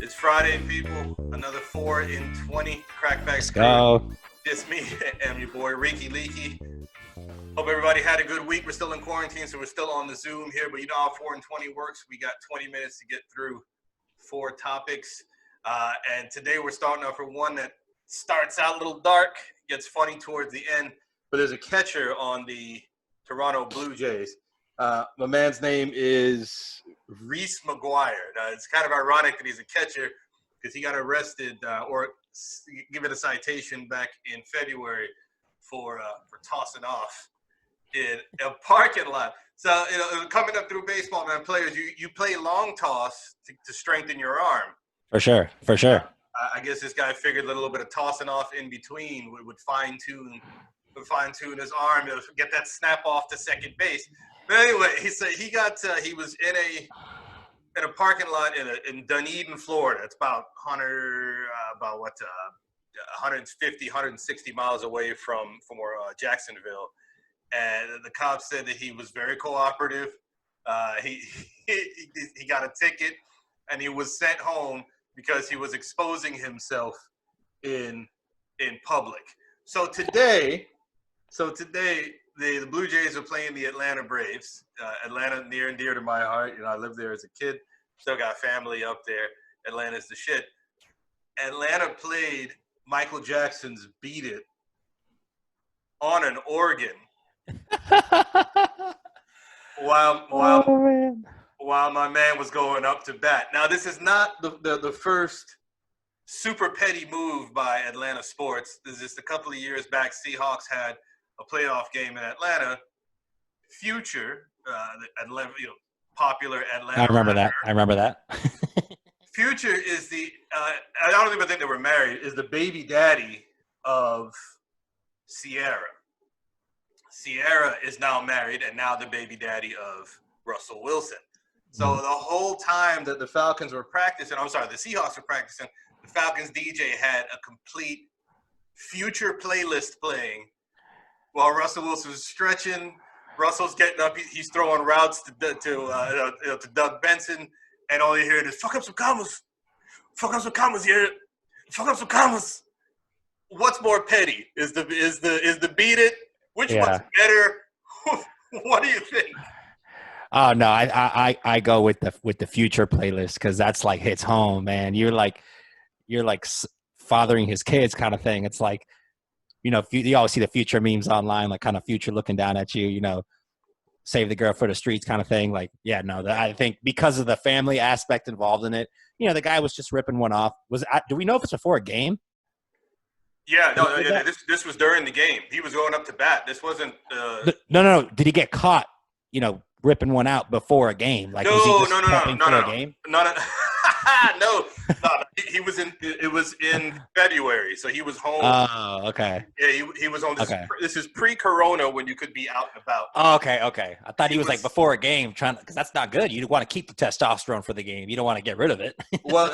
It's Friday, people. Another 4 in 20 Crackback Let's crew. go. It's me and your boy Ricky Leaky. Hope everybody had a good week. We're still in quarantine, so we're still on the Zoom here. But you know how 4 in 20 works. We got 20 minutes to get through 4 topics. And today we're starting off with one that starts out a little dark, gets funny towards the end. But there's a catcher on the Toronto Blue Jays. My man's name is Reese McGuire. Now, it's kind of ironic that he's a catcher because he got arrested or given a citation back in February for tossing off in a parking lot. So, you know, coming up through baseball, man, players, you play long toss to strengthen your arm. For sure. I guess this guy figured a little bit of tossing off in between would fine tune his arm to get that snap off to second base. But anyway, he said he was in a parking lot in Dunedin, Florida. It's about 150, 160 miles away from Jacksonville. And the cops said that he was very cooperative. He got a ticket, and he was sent home because he was exposing himself in public. So today, the Blue Jays are playing the Atlanta Braves. Atlanta, near and dear to my heart. You know, I lived there as a kid. Still got family up there. Atlanta's the shit. Atlanta played Michael Jackson's "Beat It" on an organ while my man was going up to bat. Now, this is not the first super petty move by Atlanta sports. This is just a couple of years back. Seahawks had a playoff game in Atlanta. Future, popular Atlanta. I remember that. Future is I don't even think they were married, is the baby daddy of Sierra. Sierra is now married and now the baby daddy of Russell Wilson. So the whole time that the Seahawks were practicing, the Falcons DJ had a complete Future playlist playing while Russell Wilson was stretching. Russell's getting up. He's throwing routes to Doug Benson, and all you hear is "fuck up some commas, yeah, fuck up some commas." What's more petty? Is the "Beat It"? Which one's better? What do you think? Oh no, I go with the Future playlist because that's like hits home, man. You're like fathering his kids kind of thing. It's like, you know, you always see the Future memes online, like kind of Future looking down at you, you know, save the girl for the streets kind of thing. Like, yeah, no, I think because of the family aspect involved in it, you know, the guy was just ripping one off. Do we know if it's before a game? Yeah, no, this was during the game. He was going up to bat. This wasn't. No. Did he get caught, you know, ripping one out before a game? Like, was he just prepping for a game? No. He was in. It was in February, so he was home. Oh, okay. Yeah, he was on. This is pre-Corona when you could be out and about. Oh, okay. I thought he was like before a game, because that's not good. You want to keep the testosterone for the game. You don't want to get rid of it. well,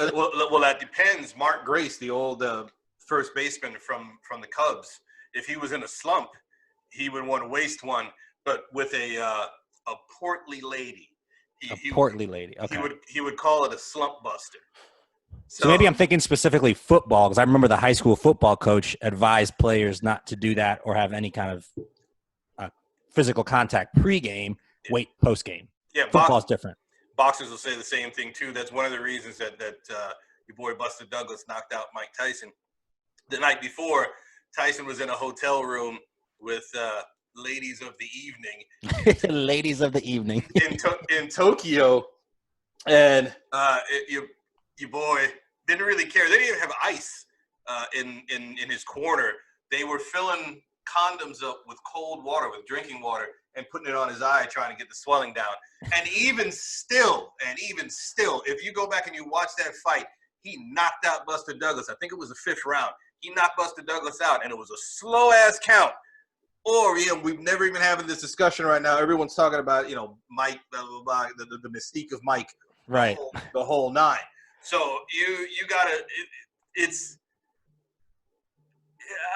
that depends. Mark Grace, the old first baseman from the Cubs, if he was in a slump, he would want to waste one, but with a portly lady. Portly lady. Okay. He would call it a slump buster. So maybe I'm thinking specifically football, because I remember the high school football coach advised players not to do that or have any kind of physical contact pregame, wait postgame. Yeah, football's different. Boxers will say the same thing too. That's one of the reasons that your boy Buster Douglas knocked out Mike Tyson. The night before, Tyson was in a hotel room with ladies of the evening. Ladies of the evening. in Tokyo, and your boy didn't really care. They didn't even have ice in his corner. They were filling condoms up with cold water, with drinking water, and putting it on his eye, trying to get the swelling down. And even still, if you go back and you watch that fight, he knocked out Buster Douglas. I think it was the 5th round. He knocked Buster Douglas out, and it was a slow-ass count. Or, we've never even having this discussion right now. Everyone's talking about, Mike, blah, blah, blah, the mystique of Mike. Right. The whole nine. So you got to – it's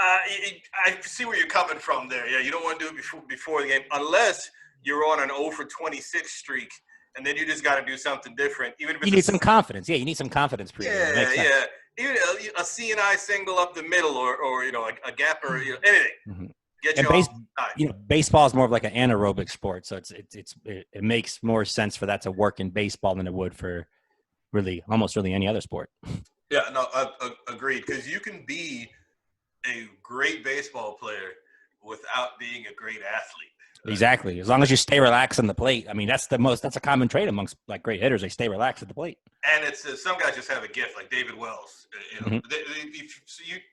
I see where you're coming from there. Yeah, you don't want to do it before the game unless you're on an 0 for 26 streak, and then you just got to do something different. Even if it's You need some confidence. Yeah, you need some confidence pregame. It makes sense. Even a CNI single up the middle, or a gap, or anything. Mm-hmm. Get you off. Baseball is more of like an anaerobic sport, so it makes more sense for that to work in baseball than it would for almost any other sport. Yeah, no, agreed. Because you can be a great baseball player without being a great athlete. Exactly. As long as you stay relaxed on the plate. I mean, that's a common trait amongst like great hitters. They stay relaxed at the plate. And it's some guys just have a gift, like David Wells. You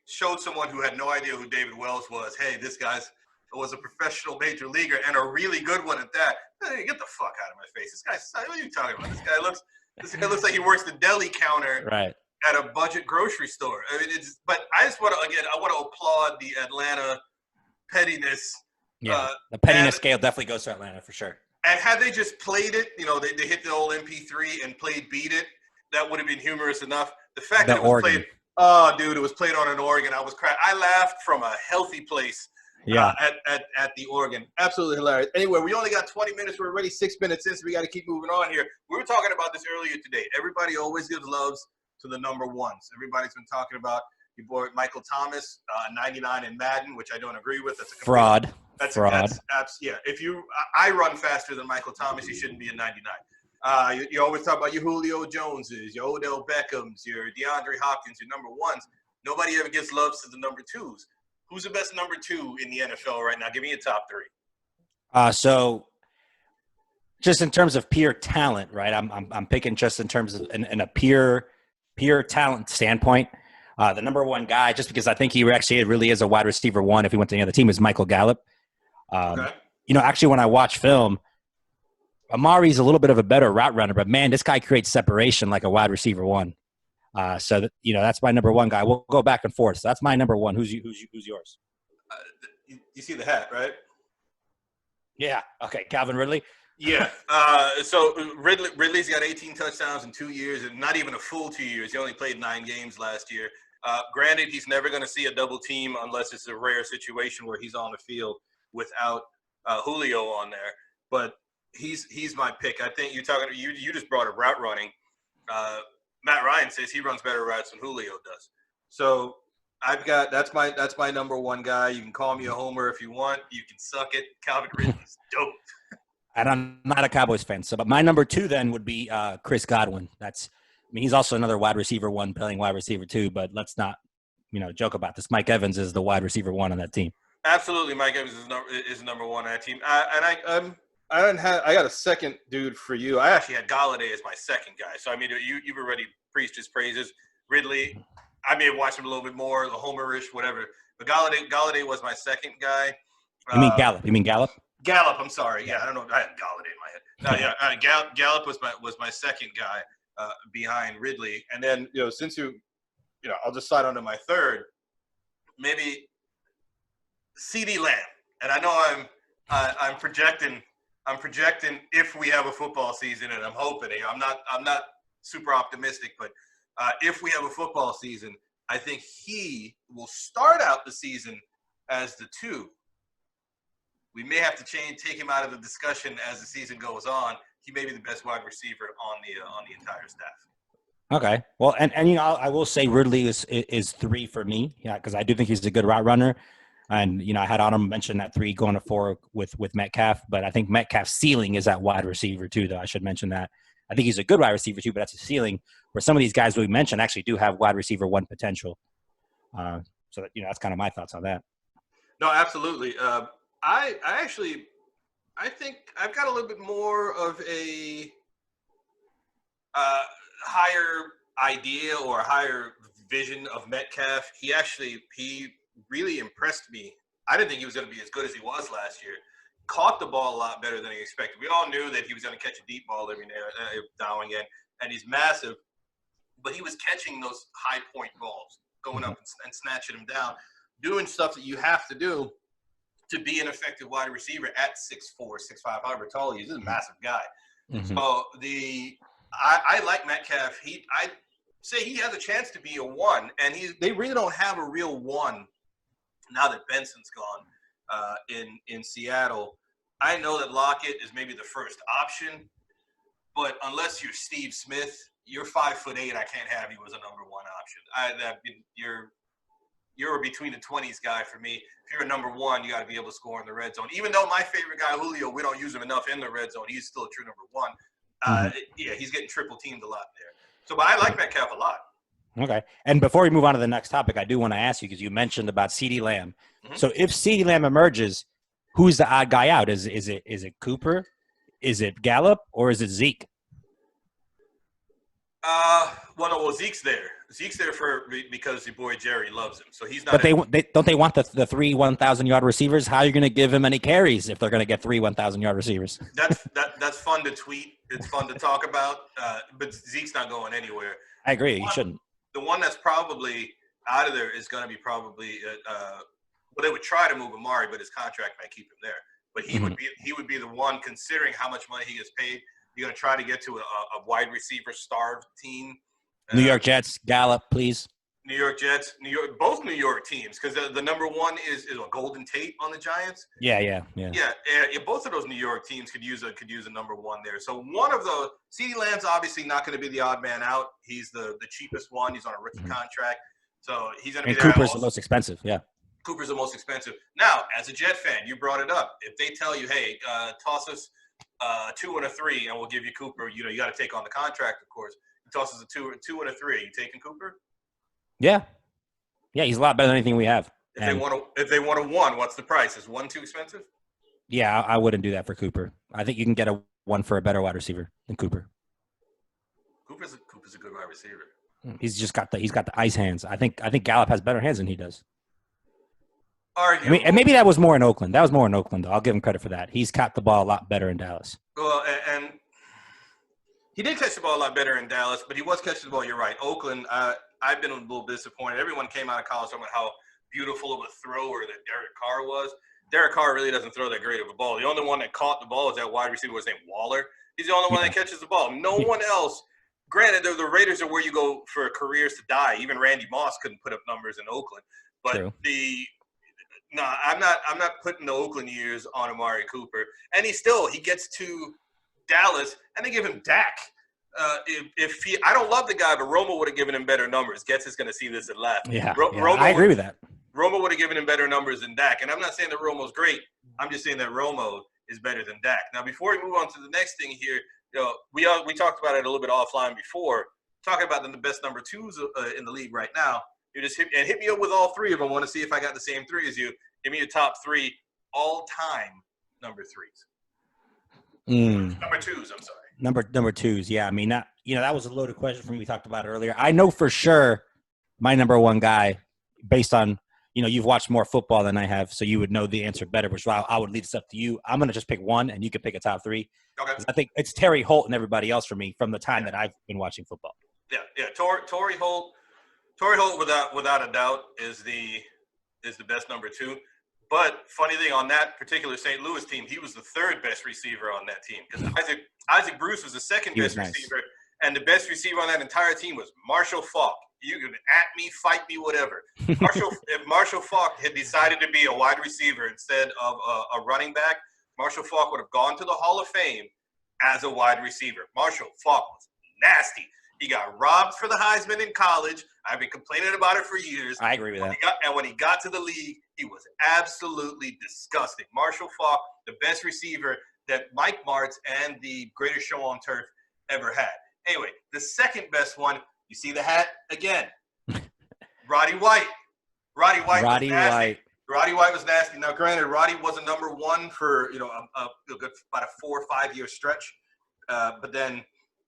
showed someone who had no idea who David Wells was. Hey, this guy was a professional major leaguer and a really good one at that. Hey, get the fuck out of my face. This guy's, what are you talking about? This guy looks like he works the deli counter at a budget grocery store. I mean, but I just want to applaud the Atlanta pettiness. Yeah, the pettiness scale definitely goes to Atlanta for sure. And had they just played it, they hit the old MP3 and played Beat It, that would have been humorous enough. The fact that it was played, it was played on an organ. I laughed from a healthy place. At the organ. Absolutely hilarious. Anyway, we only got 20 minutes. We're already 6 minutes in, so we got to keep moving on here. We were talking about this earlier today. Everybody always gives loves to the number ones. Everybody's been talking about your boy Michael Thomas, 99 in Madden, which I don't agree with. That's a fraud. Fraud. Yeah. I run faster than Michael Thomas, you shouldn't be a 99. You always talk about your Julio Joneses, your Odell Beckhams, your DeAndre Hopkins, your number ones. Nobody ever gives loves to the number twos. Who's the best number two in the NFL right now? Give me a top three. So just in terms of pure talent, right? I'm picking just in terms of in a pure talent standpoint. The number one guy, just because I think he actually really is a wide receiver one if he went to any other team, is Michael Gallup. Actually, when I watch film, Amari's a little bit of a better route runner, but man, this guy creates separation like a wide receiver one. That's my number one guy. We'll go back and forth. So that's my number one. Who's yours? You see the hat, right? Yeah. Okay. Calvin Ridley. Yeah. So Ridley's got 18 touchdowns in 2 years, and not even a full 2 years. He only played 9 games last year. Granted, he's never going to see a double team unless it's a rare situation where he's on the field without Julio on there. But he's my pick. I think you just brought up route running. Matt Ryan says he runs better routes than Julio does. So that's my number one guy. You can call me a homer if you want. You can suck it. Calvin Ridley's dope. And I'm not a Cowboys fan, but my number two then would be Chris Godwin. He's also another wide receiver one playing wide receiver two, but let's not, joke about this. Mike Evans is the wide receiver one on that team. Absolutely, Mike Evans is number one on that team. I got a second dude for you. I actually had Golladay as my second guy. So you've already preached his praises. Ridley, I may have watched him a little bit more, the homerish, whatever. But Golladay was my second guy. You mean Gallup? Gallup. I'm sorry. Yeah, I don't know. I had Golladay in my head. Gallup was my second guy behind Ridley. And then since I'll just slide on to my third. Maybe CeeDee Lamb. And I know I'm projecting. I'm projecting if we have a football season, and I'm hoping. I'm not super optimistic, but if we have a football season, I think he will start out the season as the 2. We may have to take him out of the discussion as the season goes on. He may be the best wide receiver on the entire staff. Okay. Well, and I will say Ridley is 3 for me. Yeah, because I do think he's a good route runner. And, I had Autumn mention that 3 going to 4 with Metcalf, but I think Metcalf's ceiling is at wide receiver too, though. I should mention that. I think he's a good wide receiver too, but that's a ceiling where some of these guys we mentioned actually do have wide receiver 1 potential. So that's kind of my thoughts on that. No, absolutely. I think I've got a little bit more of a higher idea or a higher vision of Metcalf. He really impressed me. I didn't think he was going to be as good as he was last year. Caught the ball a lot better than he expected. We all knew that he was going to catch a deep ball every now and again, and he's massive. But he was catching those high point balls, going up and snatching them down, doing stuff that you have to do to be an effective wide receiver at 6'4", 6'5", however tall he is. He's a massive guy. Mm-hmm. So I like Metcalf. I say he has a chance to be a 1, and they really don't have a real 1 now that Benson's gone in Seattle, I know that Lockett is maybe the first option, but unless you're Steve Smith, you're 5'8". I can't have you as a number one option. You're a between the 20s guy for me. If you're a number one, you got to be able to score in the red zone. Even though my favorite guy, Julio, we don't use him enough in the red zone. He's still a true number one. Yeah, he's getting triple teamed a lot there. So, but I like Metcalf a lot. Okay. And before we move on to the next topic, I do want to ask you, because you mentioned about CeeDee Lamb. Mm-hmm. So if CeeDee Lamb emerges, who's the odd guy out? Is it Cooper? Is it Gallup? Or is it Zeke? Well, Zeke's there. Zeke's there because your boy Jerry loves him. So he's not. But they want the 3 1,000-yard receivers. How are you going to give him any carries if they're going to get 3 1,000-yard receivers? That's fun to tweet. It's fun to talk about. But Zeke's not going anywhere. I agree. He shouldn't. The one that's probably out of there is going to be probably. Well, they would try to move Amari, but his contract might keep him there. But he would be the one, considering how much money he gets paid. You're going to try to get to a wide receiver starved team. New York Jets, Gallup, please. New York Jets, both New York teams, because the number one is a Golden Tate on the Giants. Yeah. Both of those New York teams could use a number one there. So one of the CeeDee Lamb's obviously not going to be the odd man out. He's the cheapest one. He's on a rookie contract, so he's going to be there. And Cooper's the most expensive. Yeah. Cooper's the most expensive. Now, as a Jet fan, you brought it up. If they tell you, hey, toss us 2 and a 3, and we'll give you Cooper. You got to take on the contract, of course. He tosses a 2 and a 3. Are you taking Cooper? Yeah, he's a lot better than anything we have. If they want a 1, what's the price? Is 1 too expensive? Yeah, I wouldn't do that for Cooper. I think you can get a 1 for a better wide receiver than Cooper. Cooper's a good wide receiver. He's got the ice hands. I think Gallup has better hands than he does. And maybe that was more in Oakland. That was more in Oakland, though. I'll give him credit for that. He's caught the ball a lot better in Dallas. Well, and he did catch the ball a lot better in Dallas, but he was catching the ball. You're right. Oakland, I've been a little disappointed. Everyone came out of college talking about how beautiful of a thrower that Derek Carr was. Derek Carr really doesn't throw that great of a ball. The only one that caught the ball is that wide receiver was named Waller. He's the only one that catches the ball. No one else. Granted, the Raiders are where you go for careers to die. Even Randy Moss couldn't put up numbers in Oakland. But True. I'm not putting the Oakland years on Amari Cooper. And he gets to Dallas and they give him Dak. I don't love the guy, but Romo would have given him better numbers. Getz is going to see this and laugh. Yeah, I agree with that. Romo would have given him better numbers than Dak. And I'm not saying that Romo's great. I'm just saying that Romo is better than Dak. Now, before we move on to the next thing here, we talked about it a little bit offline before, talking about the best number 2s in the league right now. You just hit me up with all 3 of them. I want to see if I got the same 3 as you. Give me your top 3 all-time number 3s. Number 2s, I'm sorry. Number 2s, yeah. I mean, that was a loaded question for me. We talked about it earlier. I know for sure my number 1 guy, based on, you've watched more football than I have, so you would know the answer better, which I would lead this up to you. I'm going to just pick 1, and you can pick a top 3. Okay. I think it's Terry Holt and everybody else for me from the time that I've been watching football. Yeah. Torrey Holt. Torrey Holt, without a doubt, is the best number 2. But funny thing, on that particular St. Louis team, he was the 3rd best receiver on that team, because Isaac Bruce was the 2nd best receiver, and the best receiver on that entire team was Marshall Faulk. You can at me, fight me, whatever. If Marshall Faulk had decided to be a wide receiver instead of a running back, Marshall Faulk would have gone to the Hall of Fame as a wide receiver. Marshall Faulk was nasty. He got robbed for the Heisman in college. I've been complaining about it for years. I agree with that. And when he got to the league, he was absolutely disgusting. Marshall Faulk, the best receiver that Mike Martz and the greatest show on turf ever had. Anyway, the 2nd best one, you see the hat again. Roddy White. Roddy White was nasty. Now, granted, Roddy was a number 1 for about a 4 or 5 year stretch, but then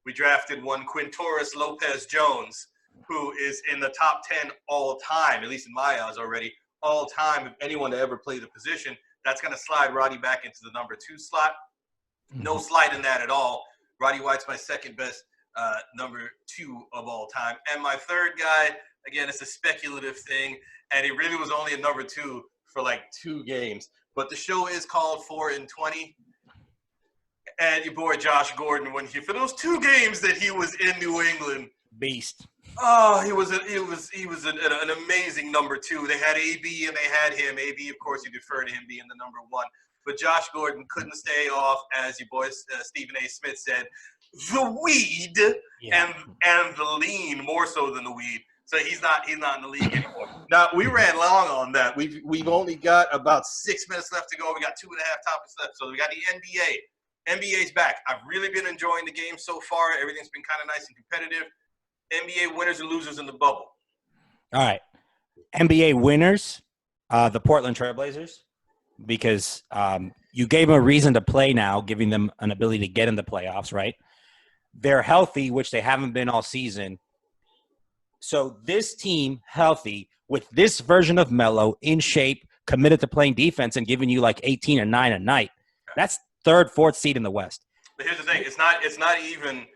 we drafted one Quintorris Lopez-Jones, who is in the top 10 all time, at least in my eyes already, all time, if anyone to ever play the position. That's going to slide Roddy back into the number 2 slot. No slide in that at all. Roddy White's my 2nd best number 2 of all time. And my 3rd guy, again, it's a speculative thing, and he really was only a number 2 for like 2 games. But the show is called 4 and 20. And your boy Josh Gordon, for those 2 games that he was in New England, Beast. Oh, he was an amazing number two. They had AB and they had him. AB, of course, you defer to him being the number one. But Josh Gordon couldn't stay off, as your boy Stephen A. Smith said, the weed and the lean more so than the weed. So he's not in the league anymore. Now, we ran long on that. We've only got about 6 minutes left to go. We got 2.5 topics left. So we got the NBA. NBA's back. I've really been enjoying the game so far. Everything's been kind of nice and competitive. NBA winners and losers in the bubble. All right. NBA winners, the Portland Trailblazers, because you gave them a reason to play now, giving them an ability to get in the playoffs, right? They're healthy, which they haven't been all season. So this team healthy with this version of Melo in shape, committed to playing defense and giving you like 18 and 9 a night. That's third, fourth seed in the West. But here's the thing. It's not even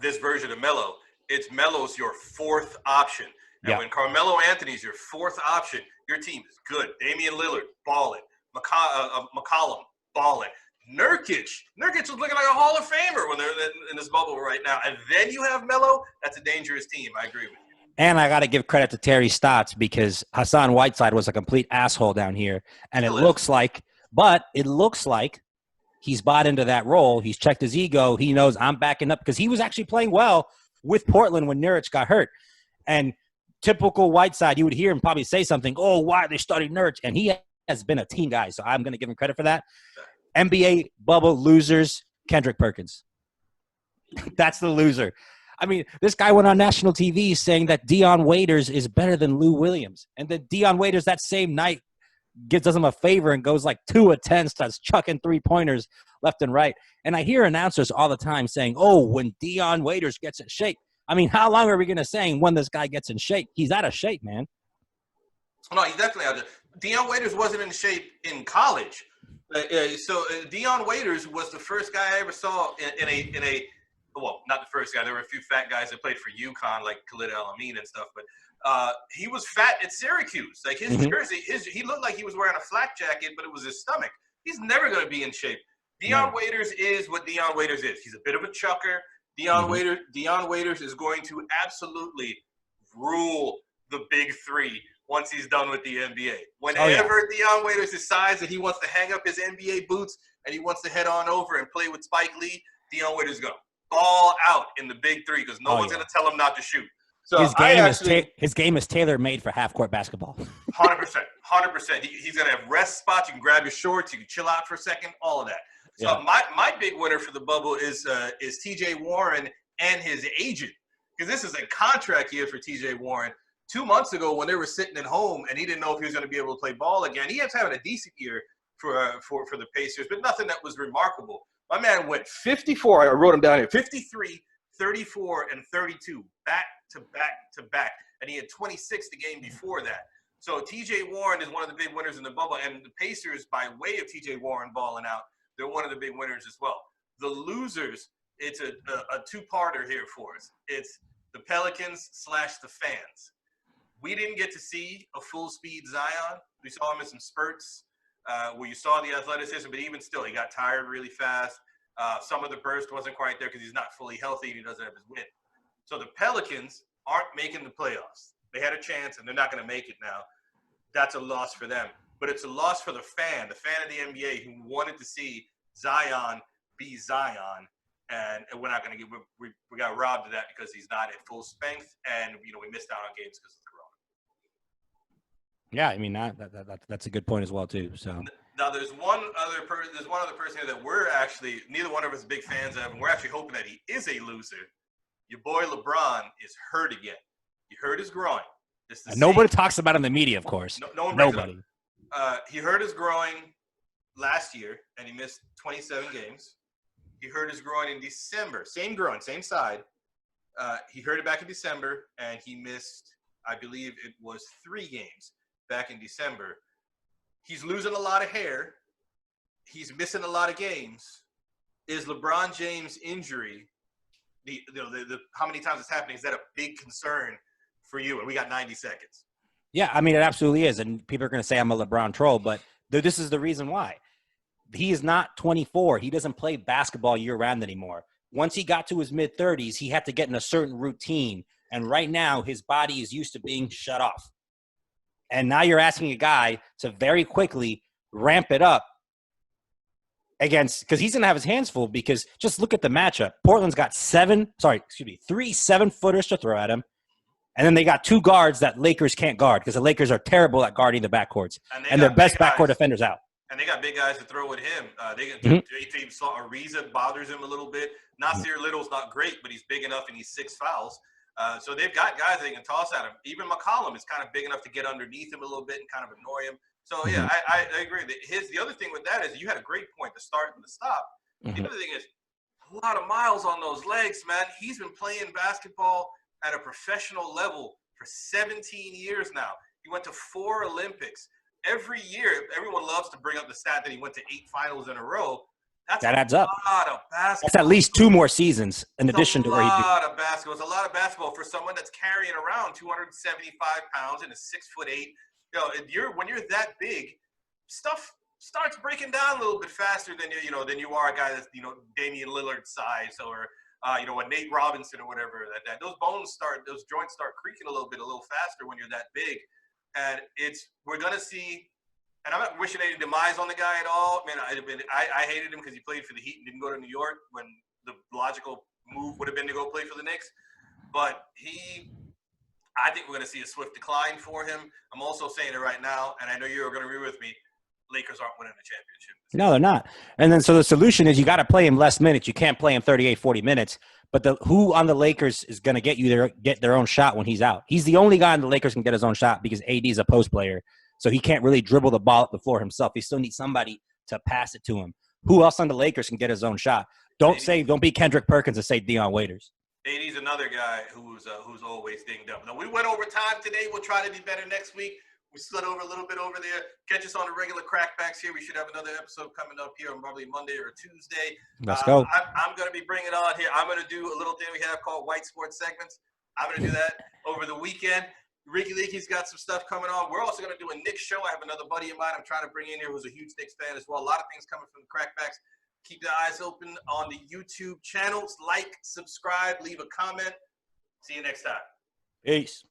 this version of Melo. It's Melo's your fourth option. And when Carmelo Anthony's your fourth option, your team is good. Damian Lillard, balling. McCollum, balling. Nurkic was looking like a Hall of Famer when they're in this bubble right now. And then you have Melo. That's a dangerous team. I agree with you. And I got to give credit to Terry Stotts because Hassan Whiteside was a complete asshole down here. And it looks like he's bought into that role. He's checked his ego. He knows I'm backing up because he was actually playing well with Portland when Nurkic got hurt. And typical Whiteside, you would hear him probably say something, oh, why are they starting Nurkic? And he has been a team guy, so I'm going to give him credit for that. NBA bubble losers, Kendrick Perkins. That's the loser. I mean, this guy went on national TV saying that Dion Waiters is better than Lou Williams. And then Dion Waiters that same night does him a favor and goes like 2 of 10, starts chucking 3-pointers left and right. And I hear announcers all the time saying, oh, when Dion Waiters gets in shape. I mean, how long are we going to say when this guy gets in shape? He's out of shape, man. No, he's definitely out of shape. Dion Waiters wasn't in shape in college. Dion Waiters was the first guy I ever saw in a well, not the first guy. There were a few fat guys that played for UConn, like Khalid El-Amin and stuff. But he was fat at Syracuse. Like his jersey, he looked like he was wearing a flak jacket, but it was his stomach. He's never going to be in shape. Dion Waiters is what Dion Waiters is. He's a bit of a chucker. Dion Waiters is going to absolutely rule the big three once he's done with the NBA. Whenever Dion Waiters decides that he wants to hang up his NBA boots and he wants to head on over and play with Spike Lee, Dion Waiters is going to ball out in the big three because no one's going to tell him not to shoot. So his game is tailor-made for half-court basketball. 100%. He's going to have rest spots. You can grab your shorts. You can chill out for a second, all of that. So my big winner for the bubble is T.J. Warren and his agent because this is a contract year for T.J. Warren. 2 months ago when they were sitting at home and he didn't know if he was going to be able to play ball again, he was having a decent year for the Pacers, but nothing that was remarkable. My man went 54. I wrote him down here. 53, 34, and 32 back to back to back. And he had 26 the game before that. So T.J. Warren is one of the big winners in the bubble. And the Pacers, by way of T.J. Warren balling out, they're one of the big winners as well. The losers, it's a two-parter here for us. It's the Pelicans / the fans. We didn't get to see a full-speed Zion. We saw him in some spurts where you saw the athleticism, but even still, he got tired really fast. Some of the burst wasn't quite there because he's not fully healthy and he doesn't have his win. So the Pelicans aren't making the playoffs. They had a chance, and they're not going to make it now. That's a loss for them. But it's a loss for the fan of the NBA who wanted to see Zion be Zion. And we're not going to get – we got robbed of that because he's not at full strength, and, we missed out on games because of the corona. Yeah, I mean that's a good point as well too. So now there's one other person here that we're actually neither one of us is big fans of, and we're actually hoping that he is a loser. Your boy LeBron is hurt again. He hurt his groin. Nobody talks about it in the media, of course. Nobody. He hurt his groin last year, and he missed 27 games. He hurt his groin in December. Same groin, same side. He hurt it back in December, and he missed, I believe it was 3 games back in December. He's losing a lot of hair. He's missing a lot of games. Is LeBron James' injury, the how many times it's happening, is that a big concern for you? And we got 90 seconds. Yeah, I mean, it absolutely is. And people are going to say I'm a LeBron troll, but this is the reason why. He is not 24. He doesn't play basketball year-round anymore. once he got to his mid-30s, he had to get in a certain routine. And right now, his body is used to being shut off. And now you're asking a guy to very quickly ramp it up against, because he's going to have his hands full, because just look at the matchup. Portland's got 3 7-footers to throw at him. And then they got 2 guards that Lakers can't guard, because the Lakers are terrible at guarding the backcourts. And their best backcourt defenders out. And they got big guys to throw at him. They can Ariza bothers him a little bit. Nasir Little's not great, but he's big enough and he's 6 fouls. So they've got guys they can toss at him. Even McCollum is kind of big enough to get underneath him a little bit and kind of annoy him. So, yeah, I agree. The other thing with that is you had a great point, the start and the stop. The other thing is a lot of miles on those legs, man. He's been playing basketball at a professional level for 17 years now. He went to 4 Olympics. Every year, everyone loves to bring up the stat that he went to 8 finals in a row. That adds up. A lot of basketball. That's at least 2 more seasons in addition to where he did. It's a lot of basketball. It's a lot of basketball for someone that's carrying around 275 pounds and is 6'8". When you're that big, stuff starts breaking down a little bit faster than you are a guy that's Damian Lillard size or a Nate Robinson or whatever. That those joints start creaking a little faster when you're that big, and we're gonna see. And I'm not wishing any demise on the guy at all. Man, I hated him because he played for the Heat and didn't go to New York when the logical move would have been to go play for the Knicks. But I think we're going to see a swift decline for him. I'm also saying it right now, and I know you're going to agree with me, Lakers aren't winning the championship. No, they're not. And then so the solution is you got to play him less minutes. You can't play him 38, 40 minutes. But who on the Lakers is going to get their own shot when he's out? He's the only guy on the Lakers can get his own shot because AD is a post player. So he can't really dribble the ball up the floor himself. He still needs somebody to pass it to him. Who else on the Lakers can get his own shot? Don't be Kendrick Perkins and say Dion Waiters. AD's another guy who's always dinged up. Now, we went over time today. We'll try to be better next week. We slid over a little bit over there. Catch us on the regular crackbacks here. We should have another episode coming up here on probably Monday or Tuesday. Let's go. I'm going to be bringing on here. I'm going to do a little thing we have called White Sports Segments. I'm going to do that over the weekend. Ricky Leakey's got some stuff coming on. We're also going to do a Knicks show. I have another buddy of mine I'm trying to bring in here who's a huge Knicks fan as well. A lot of things coming from the crackbacks. Keep your eyes open on the YouTube channels. Like, subscribe, leave a comment. See you next time. Peace.